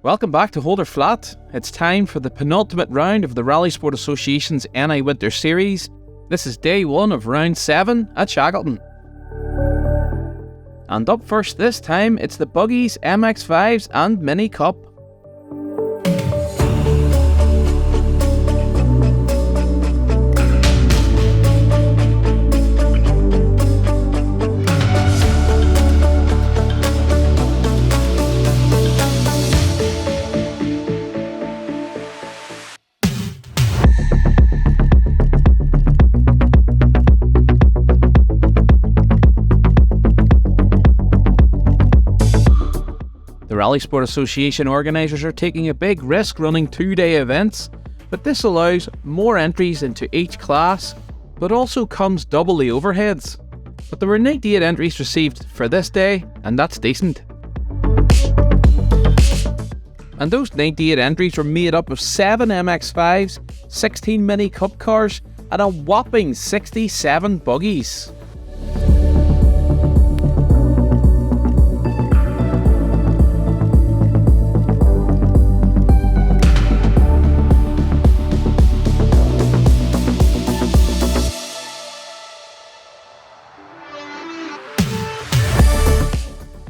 Welcome back to Holder Flat. It's time for the penultimate round of the Rallysport Associations NI Winter Series. This is day 1 of round 7 at Shackleton. And up first this time, it's the Buggies, MX5s and Mini Cup. The Rallysport Association organisers are taking a big risk running 2-day events, but this allows more entries into each class, but also comes double the overheads. But there were 98 entries received for this day, and that's decent. And those 98 entries were made up of 7 MX5s, 16 Mini Cup cars, and a whopping 67 buggies.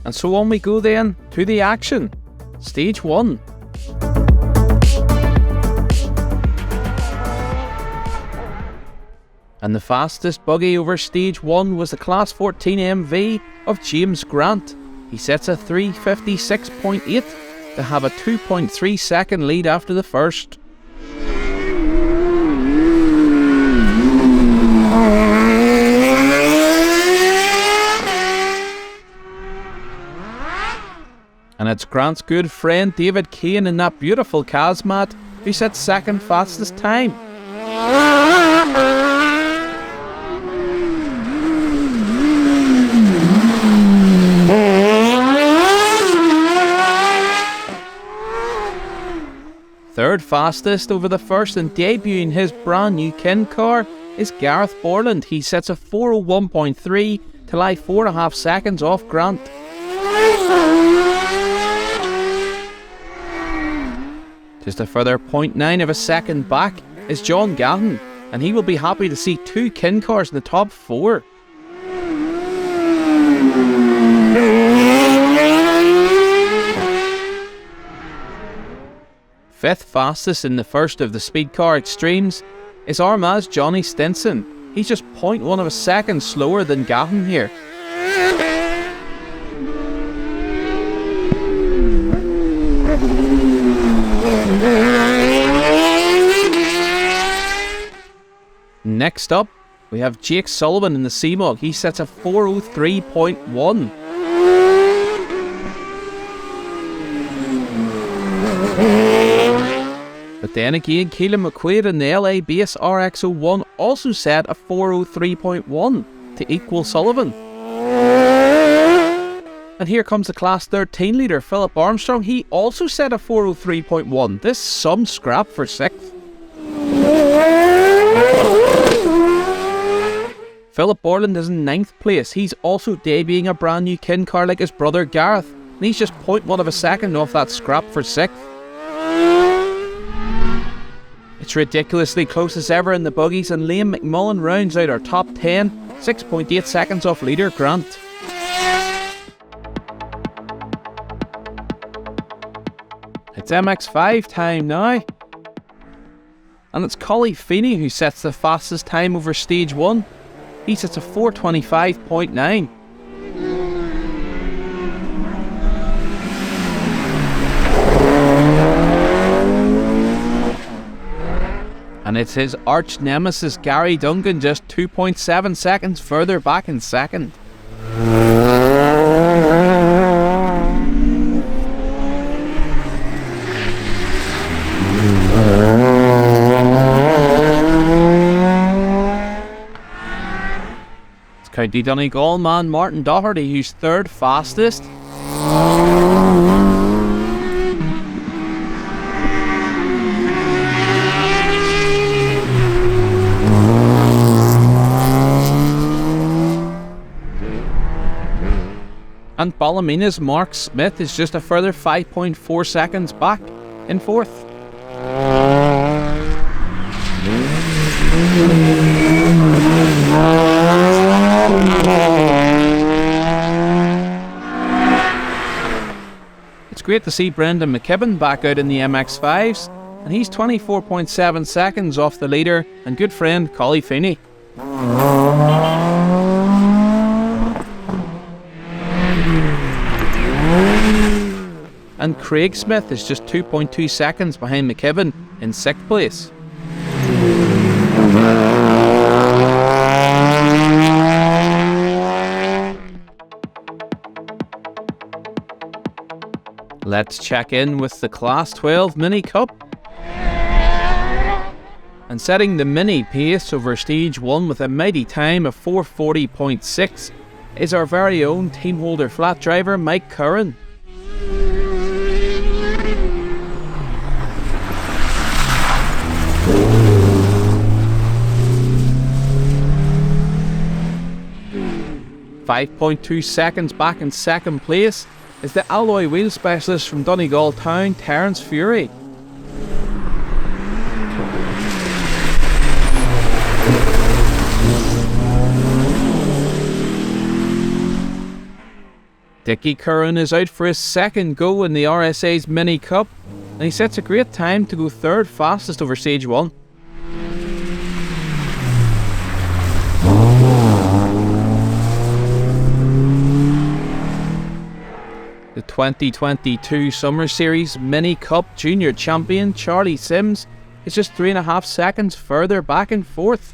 And so on we go then to the action. Stage 1. And the fastest buggy over stage 1 was the Class 14 MV of James Grant. He sets a 3:56.8 to have a 2.3 second lead after the first. And it's Grant's good friend David Kane in that beautiful Casmat who set second fastest time. Third fastest over the first and debuting his brand new kin car is Gareth Borland. He sets a 4:01.3 to lie 4.5 seconds off Grant. Just a further 0.9 of a second back is John Gatton, and he will be happy to see 2 kin cars in the top 4. Fifth fastest in the first of the speed car extremes is Armagh's Johnny Stinson. He's just 0.1 of a second slower than Gatton here. Next up, we have Jake Sullivan in the C-Mug. He sets a 4:03.1. But then again, Keelan McQuaid in the LA base RX01 also set a 4:03.1 to equal Sullivan. And here comes the Class 13 leader, Philip Armstrong. He also set a 4:03.1. This some scrap for 6th. Philip Borland is in 9th place. He's also debuting a brand new kin car like his brother Gareth, and he's just 0.1 of a second off that scrap for 6th. It's ridiculously close as ever in the buggies, and Liam McMullen rounds out our top 10, 6.8 seconds off leader Grant. It's MX5 time now. And it's Collie Feeney who sets the fastest time over stage 1. He sets a 4:25.9. And it's his arch nemesis Gary Duncan just 2.7 seconds further back in second. County Donegal man Martin Doherty, who's 3rd fastest. And Ballykelly's Mark Smith is just a further 5.4 seconds back in 4th. It's great to see Brendan McKibben back out in the MX5s, and he's 24.7 seconds off the leader and good friend Collie Feeney. And Craig Smith is just 2.2 seconds behind McKibben in 6th place. Let's check in with the Class 12 Mini Cup. And setting the mini pace over Stage 1 with a mighty time of 4:40.6 is our very own team holder flat driver Mike Curran. .2 seconds back in 2nd place is the alloy wheel specialist from Donegal Town, Terence Fury. Dickie Curran is out for his 2nd go in the RSA's Mini Cup, and he sets a great time to go 3rd fastest over Stage 1. The 2022 Summer Series Mini Cup Junior Champion Charlie Sims is just 3.5 seconds further back in 4th.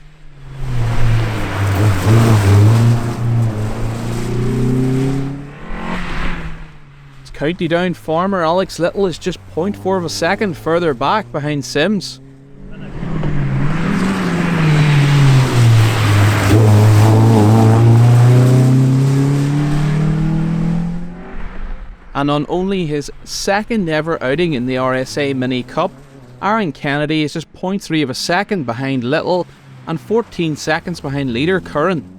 County Down farmer Alex Little is just 0.4 of a second further back behind Sims. And on only his 2nd ever outing in the RSA Mini Cup, Aaron Kennedy is just 0.3 of a second behind Little and 14 seconds behind leader Curran.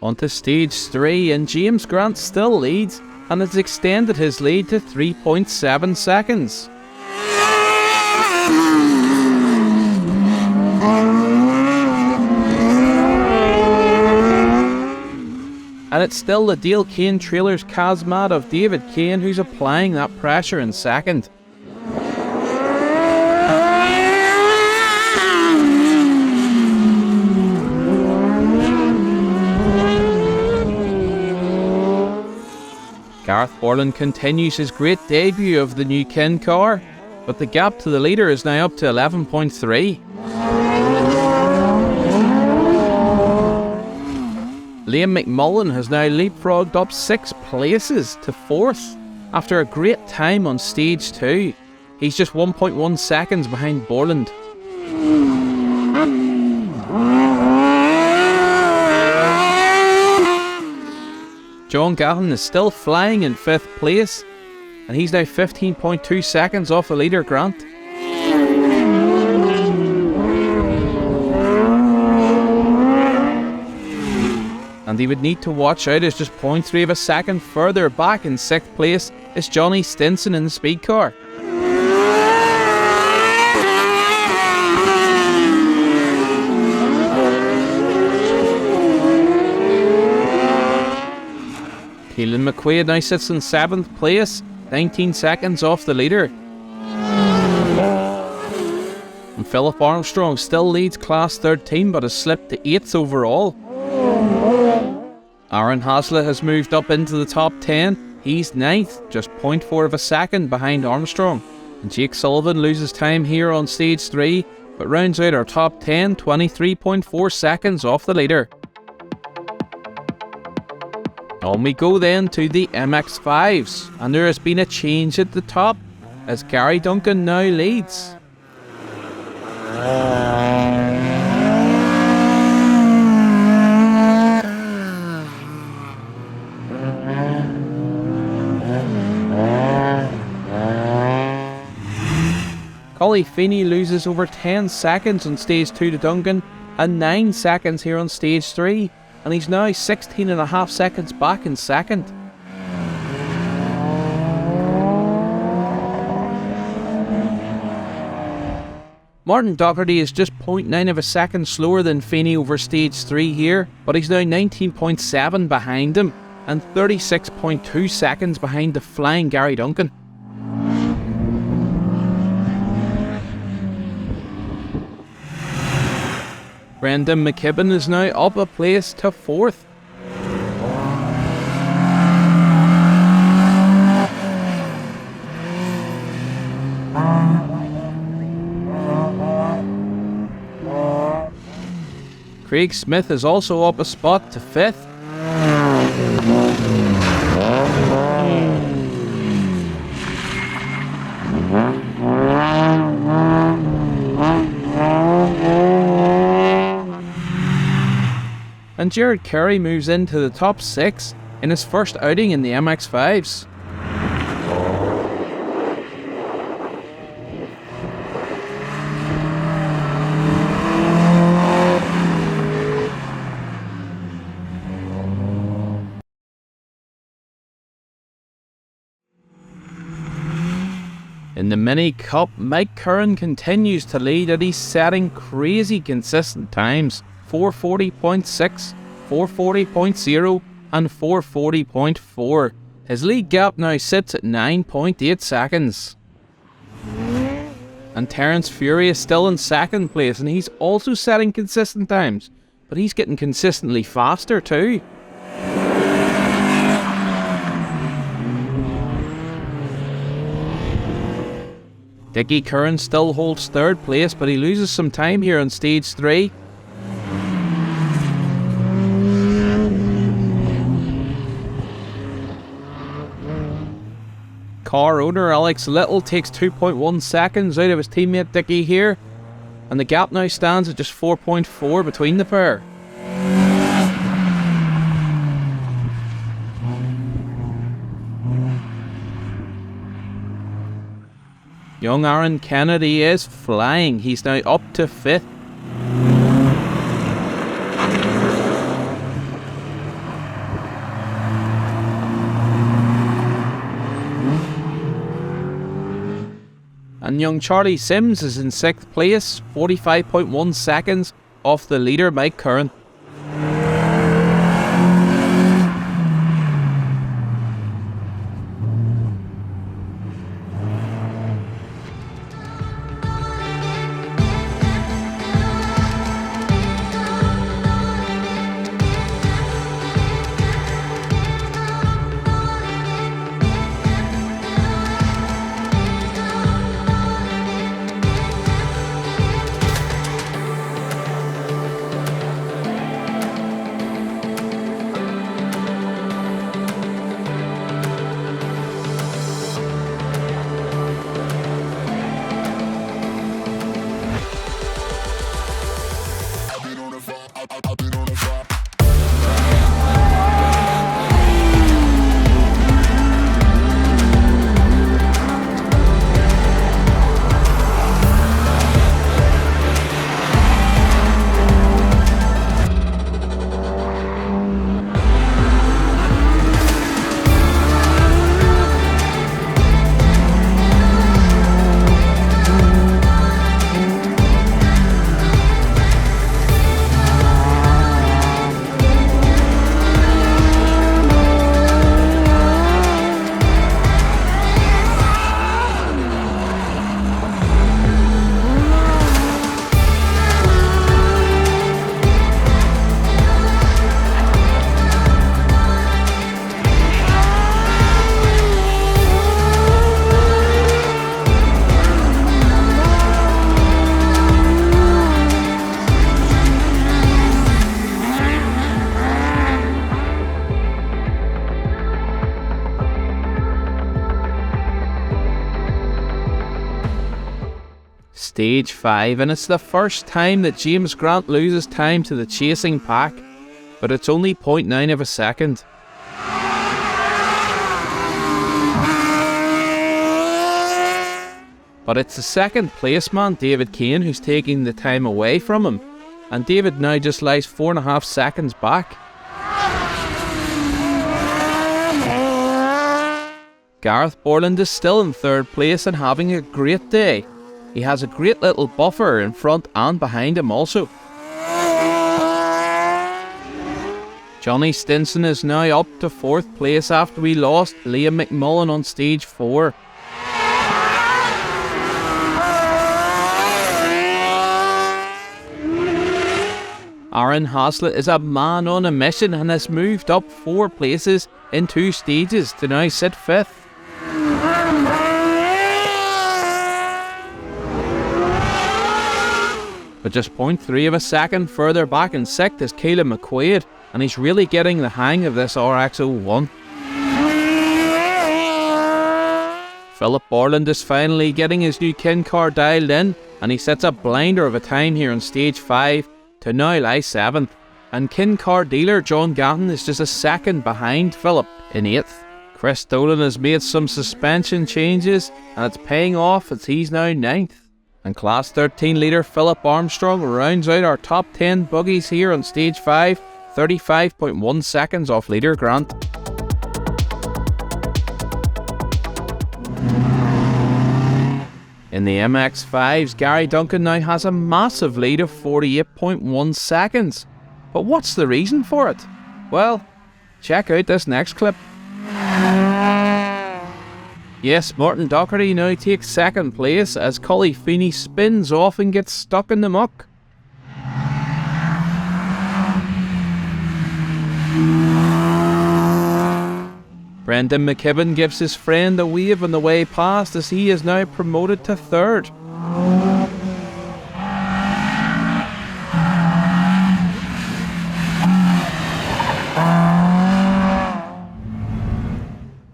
Onto stage 3, and James Grant still leads and has extended his lead to 3.7 seconds. And it's still the Dale Kane Trailers Kazmat of David Kane who's applying that pressure in second. Gareth Borland continues his great debut of the new Ken car, but the gap to the leader is now up to 11.3. Liam McMullen has now leapfrogged up 6 places to 4th after a great time on stage 2. He's just 1.1 seconds behind Borland. John Gahan is still flying in 5th place, and he's now 15.2 seconds off the leader Grant. And he would need to watch out as just 0.3 of a second further back in 6th place is Johnny Stinson in the speed car. Keelan McQuaid now sits in 7th place, 19 seconds off the leader. And Philip Armstrong still leads Class 13 but has slipped to 8th overall. Aaron Haslett has moved up into the top 10. He's 9th, just 0.4 of a second behind Armstrong. And Jake Sullivan loses time here on stage 3, but rounds out our top 10, 23.4 seconds off the leader. On we go then to the MX5s, and there has been a change at the top, as Gary Duncan now leads. Collie Feeney loses over 10 seconds on stage 2 to Duncan, and 9 seconds here on stage 3. And he's now 16.5 seconds back in second. Martin Doherty is just 0.9 of a second slower than Feeney over stage 3 here, but he's now 19.7 behind him and 36.2 seconds behind the flying Gary Duncan. Brendan McKibben is now up a place to 4th. Craig Smith is also up a spot to 5th. And Jared Carey moves into the top 6 in his first outing in the MX5s. In the Mini Cup, Mike Curran continues to lead and he's setting crazy consistent times. 440.6, 440.0 and 440.4. His lead gap now sits at 9.8 seconds. And Terence Fury is still in 2nd place and he's also setting consistent times, but he's getting consistently faster too. Dickie Curran still holds 3rd place, but he loses some time here on stage 3. Car owner Alex Little takes 2.1 seconds out of his teammate Dickie here, and the gap now stands at just 4.4 between the pair. Young Aaron Kennedy is flying, he's now up to 5th. and young Charlie Sims is in 6th place, 45.1 seconds off the leader Mike Curran. Stage 5, and it's the first time that James Grant loses time to the chasing pack, but it's only 0.9 of a second. But it's the second place man, David Kane, who's taking the time away from him, and David now just lies 4.5 seconds back. Gareth Borland is still in 3rd place and having a great day. He has a great little buffer in front and behind him also. Johnny Stinson is now up to 4th place after we lost Liam McMullen on stage 4. Aaron Haslett is a man on a mission and has moved up 4 places in 2 stages to now sit 5th. But just 0.3 of a second further back in 6th is Caleb McQuaid, and he's really getting the hang of this RX-01. Philip Borland is finally getting his new kin car dialed in, and he sets a blinder of a time here on stage 5 to now lie 7th. And kin car dealer John Gatton is just a second behind Philip in 8th. Chris Dolan has made some suspension changes, and it's paying off as he's now 9th. And Class 13 leader Philip Armstrong rounds out our top 10 buggies here on stage 5, 35.1 seconds off leader Grant. In the MX-5s, Gary Duncan now has a massive lead of 48.1 seconds. But what's the reason for it? Well, check out this next clip. Yes, Martin Docherty now takes 2nd place as Cully Feeney spins off and gets stuck in the muck. Brendan McKibben gives his friend a wave on the way past as he is now promoted to 3rd.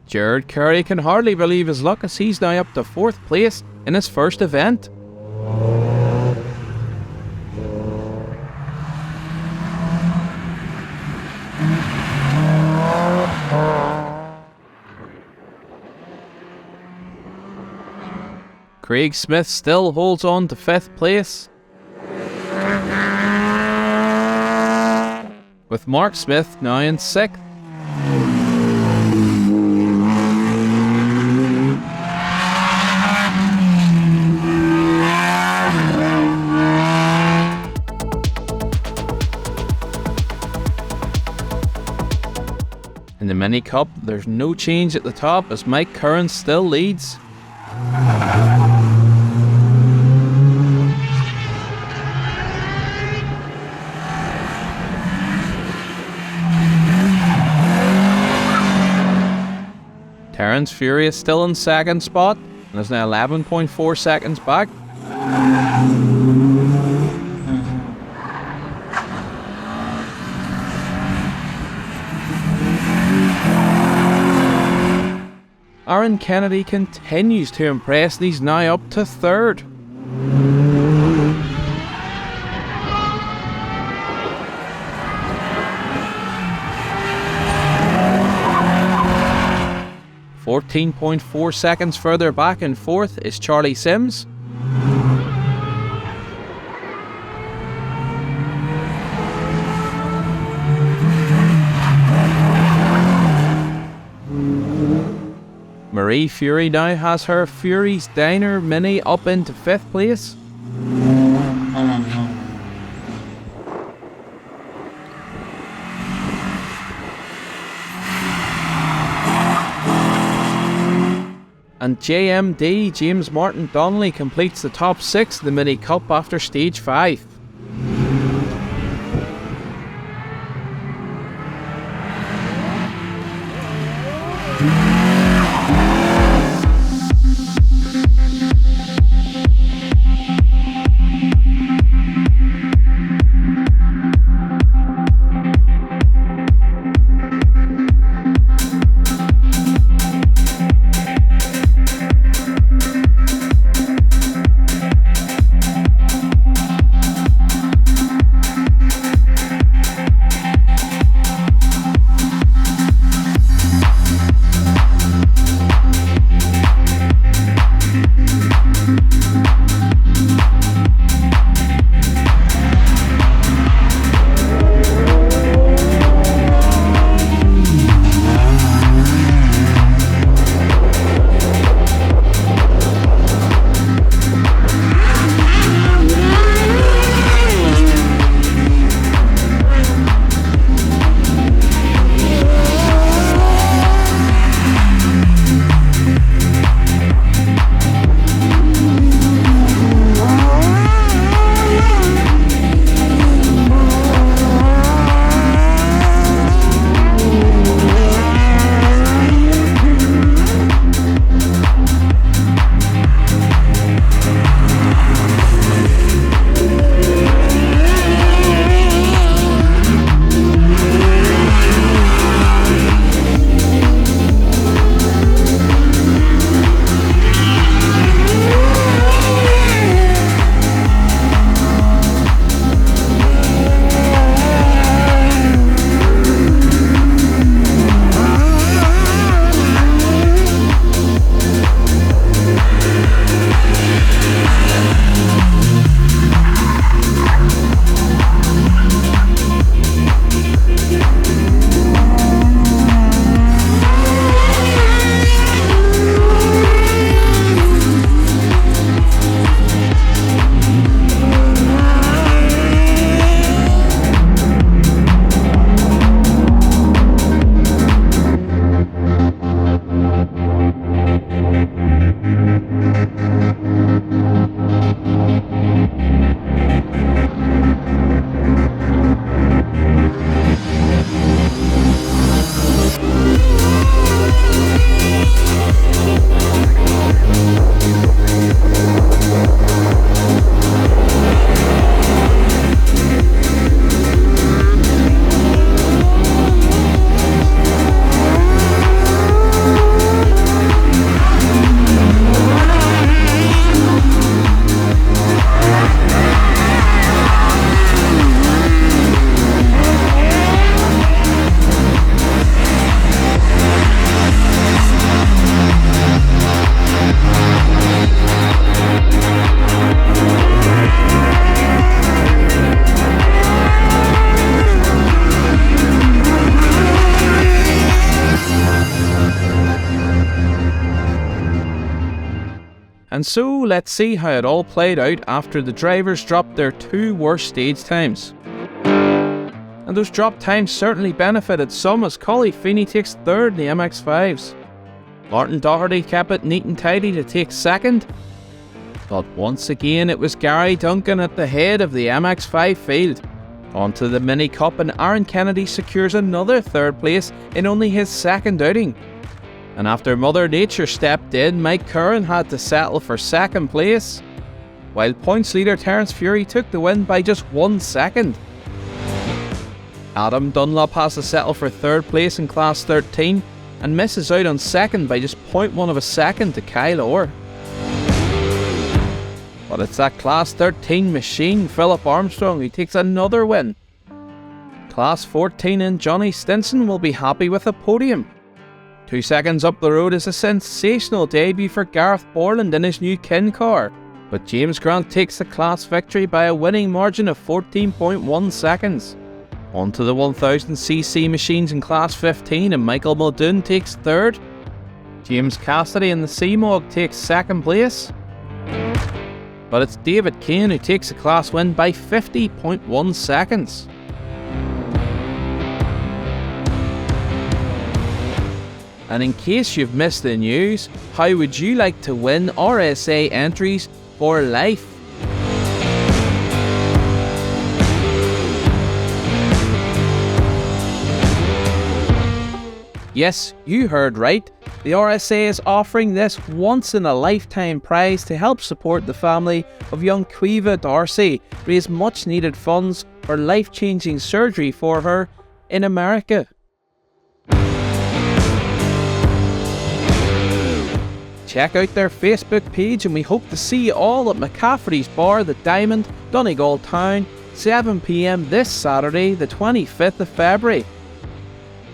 Jared Curry can hardly believe his luck as he's now up to 4th place in his first event. Craig Smith still holds on to 5th place, with Mark Smith now in 6th. Mini Cup, there's no change at the top as Mike Curran still leads. Terence Fury is still in second spot and is now 11.4 seconds back. Aaron Kennedy continues to impress and he's now up to third. .4 seconds further back in fourth is Charlie Sims. Marie Fury now has her Fury's Diner Mini up into 5th place. And JMD, James Martin Donnelly, completes the top 6 of the Mini Cup after stage 5. And so let's see how it all played out after the drivers dropped their two worst stage times. and those drop times certainly benefited some as Collie Feeney takes third in the MX5s. Martin Doherty kept it neat and tidy to take second, but once again it was Gary Duncan at the head of the MX5 field. Onto the Mini Cup, and Aaron Kennedy secures another third place in only his second outing. And after Mother Nature stepped in, Mike Curran had to settle for second place, while points leader Terence Fury took the win by just 1 second. Adam Dunlop has to settle for third place in Class 13 and misses out on second by just 0.1 of a second to Kyle Orr. But it's that Class 13 machine, Philip Armstrong, who takes another win. Class 14 and Johnny Stinson will be happy with a podium. 2 seconds up the road is a sensational debut for Gareth Borland in his new Kin car, but James Grant takes the class victory by a winning margin of 14.1 seconds. On to the 1000cc machines in Class 15, and Michael Muldoon takes third. James Cassidy in the C-Mog takes second place. But it's David Kane who takes the class win by 50.1 seconds. And in case you've missed the news, how would you like to win RSA entries for life? Yes, you heard right. The RSA is offering this once-in-a-lifetime prize to help support the family of young Caoimhes Darcy raise much-needed funds for life-changing surgery for her in America. Check out their Facebook page, and we hope to see you all at McCaffertys Bar, the Diamond, Donegal Town, 7 p.m. this Saturday, the 25th of February.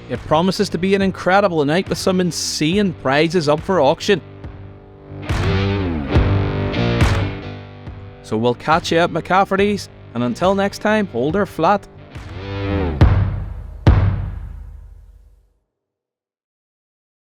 It promises to be an incredible night with some insane prizes up for auction. So we'll catch you at McCaffertys, and until next time, hold her flat.